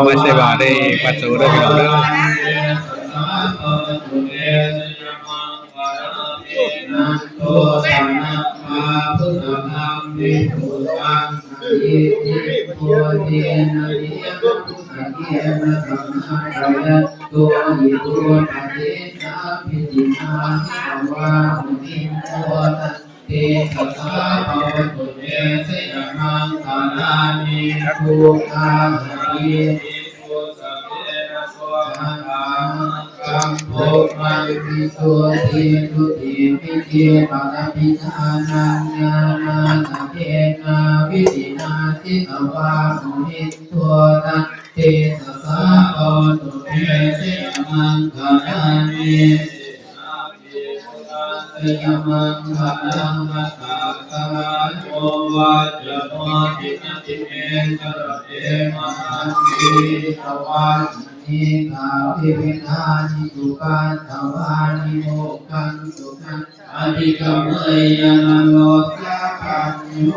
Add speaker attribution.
Speaker 1: ไม่ใช่บาได้ปัจจุบันพี่น้องเด้อ
Speaker 2: ตัวสันนัมาพุทธธรรมวิภูตังอิติโพธินาริยพุทธเกียรติธรรมะประยัตตัวอิตัวปฏิสัมพิจินาหิวาหุนิโมตัสเตสัสสะภะวะตุเตสยะมังคารานิภูตังอิติโพสัพเพนะโสตังกัมโพมังวิสุทธิทุติปิเกปะระปิทานัญญาณาสเกนาวิตินาสิกวาสุนิทัวตัสเตสัสสะภะวะตุเตสยะมังคารานิสยะมังคารังมัสสะกะโยวัจจโนตินะติเมสระเตมะหันติตวานิกาวิวิธานิสุปัสสวานิโมกขังสุขังอธิกรรมเยนะโลกะปัญโย